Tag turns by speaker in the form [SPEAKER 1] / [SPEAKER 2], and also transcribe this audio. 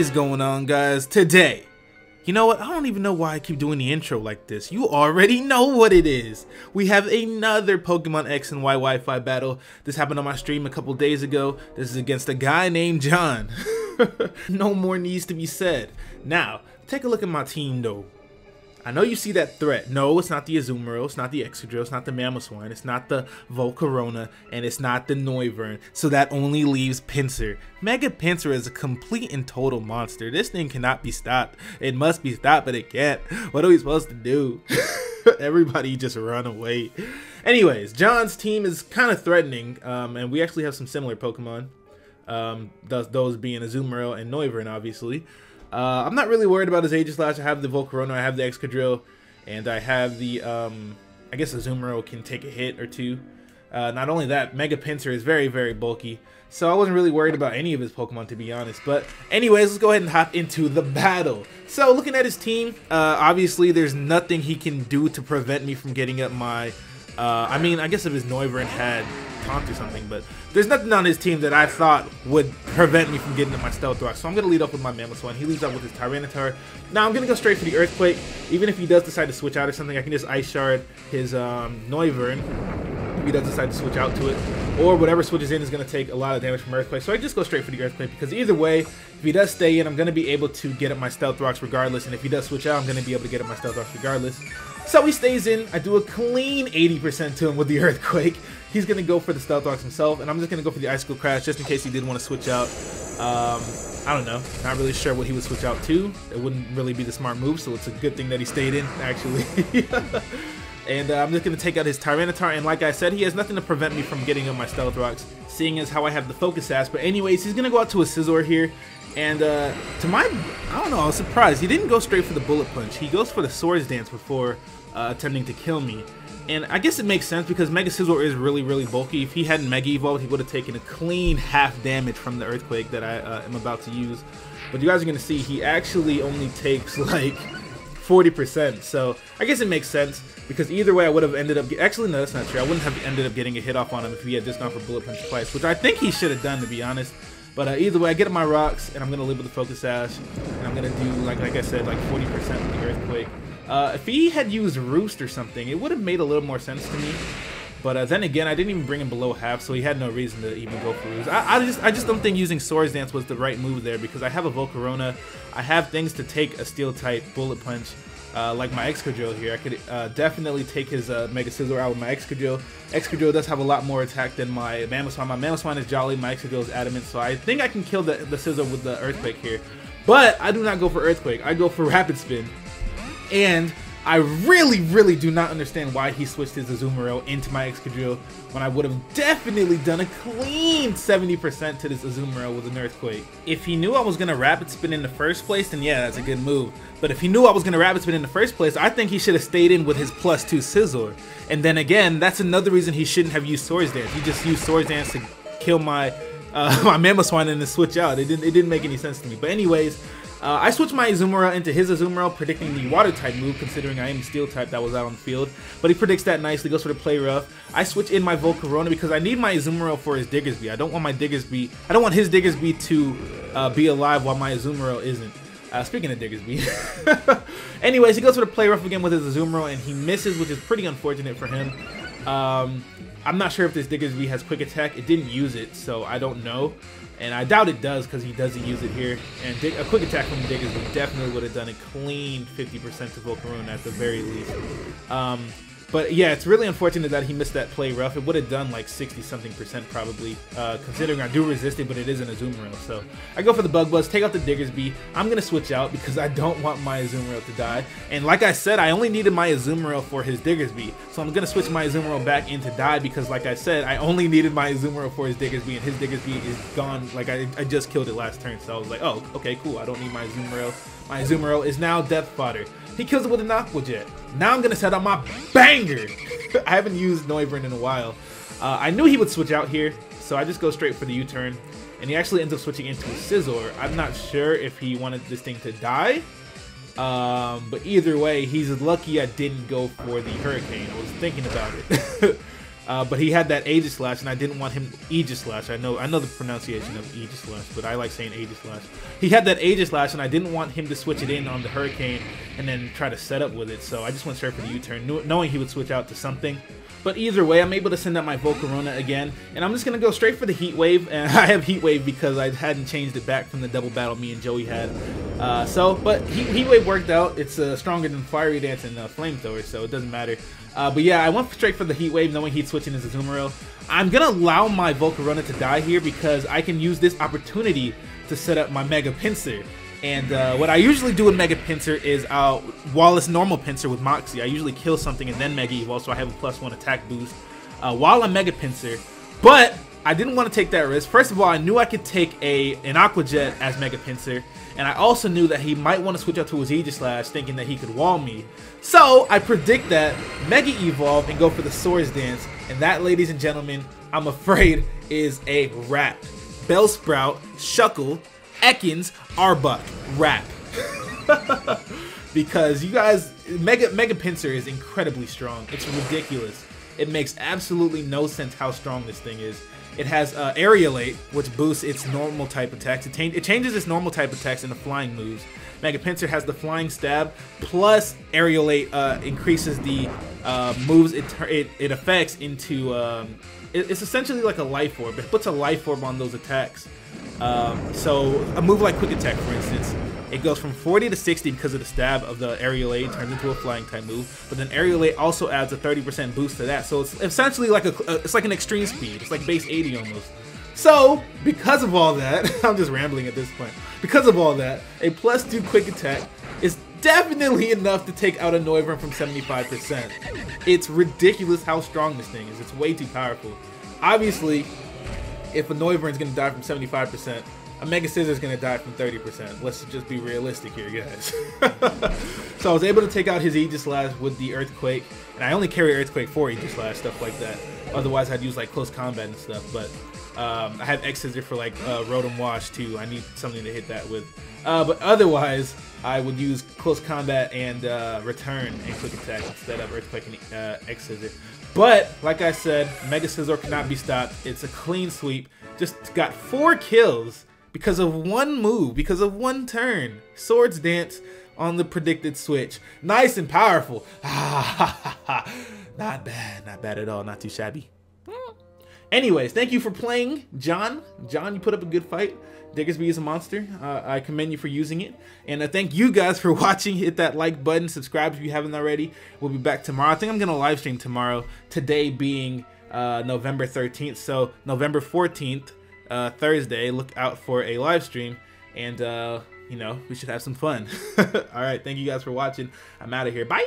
[SPEAKER 1] is going on, guys? Today, you know what? I don't even know why I keep doing the intro like this. You already know what it is. We have another Pokemon X and Y Wi-Fi battle. This happened on my stream a couple days ago. This is against a guy named John. No more needs to be said. Now, take a look at my team though. I know you see that threat. No, it's not the Azumarill, it's not the Excadrill, it's not the Mamoswine, it's not the Volcarona, and it's not the Noivern. So that only leaves Pinsir. Mega Pinsir is a complete and total monster. This thing cannot be stopped. It must be stopped, but it can't. What are we supposed to do? Everybody just run away. Anyways, John's team is kind of threatening, and we actually have some similar Pokemon. Those being Azumarill and Noivern, obviously. I'm not really worried about his Aegislash. I have the Volcarona, I have the Excadrill, and I have the, I guess Azumarill can take a hit or two. Not only that, Mega Pinsir is very, very bulky, so I wasn't really worried about any of his Pokemon, to be honest. But anyways, let's go ahead and hop into the battle. So looking at his team, obviously there's nothing he can do to prevent me from getting up my, I mean, I guess if his Noivern had taunt or something, but there's nothing on his team that I thought would prevent me from getting to my Stealth Rock. So I'm going to lead up with my Mamoswine. He leads up with his Tyranitar. Now I'm going to go straight for the Earthquake. Even if he does decide to switch out or something, I can just Ice Shard his Noivern if he does decide to switch out to it. Or whatever switches in is going to take a lot of damage from Earthquake. So I just go straight for the Earthquake because either way, if he does stay in, I'm going to be able to get up my Stealth Rocks regardless. And if he does switch out, I'm going to be able to get up my Stealth Rocks regardless. So he stays in. I do a clean 80% to him with the Earthquake. He's going to go for the Stealth Rocks himself, and I'm just going to go for the Icicle Crash just in case he did want to switch out. I don't know. Not really sure what he would switch out to. It wouldn't really be the smart move, so it's a good thing that he stayed in, actually. And I'm just going to take out his Tyranitar, and like I said, he has nothing to prevent me from getting on my Stealth Rocks, seeing as how I have the Focus Sash. But anyways, he's going to go out to a Scizor here. And to my, I don't know, I was surprised. He didn't go straight for the Bullet Punch. He goes for the Swords Dance before attempting to kill me. And I guess it makes sense because Mega Scizor is really, really bulky. If he hadn't Mega Evolved, he would have taken a clean half damage from the Earthquake that I am about to use. But you guys are going to see he actually only takes like 40%. So I guess it makes sense because either way I would have ended up... Actually, no, that's not true. I wouldn't have ended up getting a hit off on him if he had just gone for Bullet Punch twice, which I think he should have done, to be honest. But either way, I get up my rocks, and I'm going to live with the Focus Sash, and I'm going to do, like I said, like 40% with the Earthquake. If he had used Roost or something, it would have made a little more sense to me. But then again, I didn't even bring him below half, so he had no reason to even go for Roost. I just don't think using Swords Dance was the right move there, because I have a Volcarona. I have things to take a Steel-type Bullet Punch, like my Excadrill here. I could definitely take his Mega Scizor out with my Excadrill. Excadrill does have a lot more attack than my Mamoswine. My Mamoswine is Jolly, my Excadrill is Adamant, so I think I can kill the Scizor with the Earthquake here. But I do not go for Earthquake. I go for Rapid Spin. And I really, really do not understand why he switched his Azumarill into my Excadrill when I would have definitely done a clean 70% to this Azumarill with an Earthquake. If he knew I was going to Rapid Spin in the first place, then yeah, that's a good move. But if he knew I was going to Rapid Spin in the first place, I think he should have stayed in with his +2 Scizor. And then again, that's another reason he shouldn't have used Swords Dance. He just used Swords Dance to kill my my Mamoswine and then switch out. It didn't make any sense to me. But anyways, I switched my Azumarill into his Azumarill, predicting the Water-type move, considering I am Steel-type that was out on the field. But he predicts that nicely, goes for the Play Rough. I switch in my Volcarona because I need my Azumarill for his Diggersby. I don't want his Diggersby to be alive while my Azumarill isn't. Speaking of Diggersby. Anyways, he goes for the Play Rough again with his Azumarill, and he misses, which is pretty unfortunate for him. I'm not sure if this Diggersby has Quick Attack. It didn't use it, so I don't know. And I doubt it does because he doesn't use it here. And a Quick Attack from Diggersby definitely would have done a clean 50% to Volcarona at the very least. But yeah, it's really unfortunate that he missed that Play Rough. It would have done like 60-something% probably, considering I do resist it, but it is an Azumarill. So I go for the Bug Buzz, take out the Diggersby. I'm going to switch out because I don't want my Azumarill to die. And like I said, I only needed my Azumarill for his Diggersby. So I'm going to switch my Azumarill back into die because like I said, I only needed my Azumarill for his Diggersby, and his Diggersby is gone. Like I just killed it last turn, so I was like, oh, okay, cool. I don't need my Azumarill. My Azumarill is now Death Fodder. He kills it with an Aqua Jet. Now I'm going to set up my banger. I haven't used Noivern in a while. I knew he would switch out here, so I just go straight for the U-turn. And he actually ends up switching into a Scizor. I'm not sure if he wanted this thing to die. But either way, he's lucky I didn't go for the Hurricane. I was thinking about it. But he had that Aegis Slash, and I didn't want him Aegis Slash. I know the pronunciation of Aegis Slash, but I like saying Aegis Slash. He had that Aegis Slash, and I didn't want him to switch it in on the Hurricane and then try to set up with it. So I just went straight for the U-turn, knowing he would switch out to something. But either way, I'm able to send out my Volcarona again, and I'm just going to go straight for the Heat Wave, and I have Heat Wave because I hadn't changed it back from the double battle me and Joey had. But Heat Wave worked out. It's stronger than Fiery Dance and Flamethrower, so it doesn't matter. But yeah, I went straight for the Heat Wave, knowing he'd switch in his Azumarill. I'm going to allow my Volcarona to die here because I can use this opportunity to set up my Mega Pinsir. And what I usually do with Mega Pinsir is, while it's normal Pinsir with Moxie, I usually kill something and then Mega Evolve, so I have a +1 attack boost while I'm Mega Pinsir. But I didn't want to take that risk. First of all, I knew I could take an Aqua Jet as Mega Pinsir, and I also knew that he might want to switch out to his Aegis Slash, thinking that he could wall me. So I predict that Mega Evolve and go for the Swords Dance, and that, ladies and gentlemen, I'm afraid is a wrap. Bellsprout, Shuckle, Ekans, Arbok, wrap. Because you guys, Mega Pinsir is incredibly strong. It's ridiculous. It makes absolutely no sense how strong this thing is. It has Aerialate, which boosts its normal type attacks. It changes its normal type attacks into flying moves. Mega Pinsir has the Flying Stab, plus Aerialate increases the moves it affects into... it's essentially like a Life Orb. It puts a Life Orb on those attacks. So a move like Quick Attack, for instance, it goes from 40 to 60 because of the stab of the Aerialate, turns into a flying type move. But then Aerialate also adds a 30% boost to that. So it's essentially like it's like an extreme speed. It's like base 80 almost. So because of all that, I'm just rambling at this point. Because of all that, a +2 Quick Attack is definitely enough to take out a Noivern from 75%. It's ridiculous how strong this thing is. It's way too powerful. Obviously, if a Noivern is going to die from 75%, a Mega Scizor is going to die from 30%. Let's just be realistic here, guys. So I was able to take out his Aegis Slash with the Earthquake, and I only carry Earthquake for Aegis Slash, stuff like that. Otherwise, I'd use like close combat and stuff, but I have X-Scissor for like Rotom Wash too. I need something to hit that with. But otherwise, I would use close combat and return and quick attack instead of Earthquake and X-Scissor. But like I said, Mega Scizor cannot be stopped. It's a clean sweep. Just got 4 kills because of one move, because of one turn. Swords Dance on the predicted switch. Nice and powerful. Not bad at all. Not too shabby. Anyways, thank you for playing, John. John, you put up a good fight. Diggersby is a monster. I commend you for using it. And thank you guys for watching. Hit that like button. Subscribe if you haven't already. We'll be back tomorrow. I think I'm going to live stream tomorrow. Today being November 13th. So November 14th, Thursday, look out for a live stream. And, you know, we should have some fun. All right. Thank you guys for watching. I'm out of here. Bye.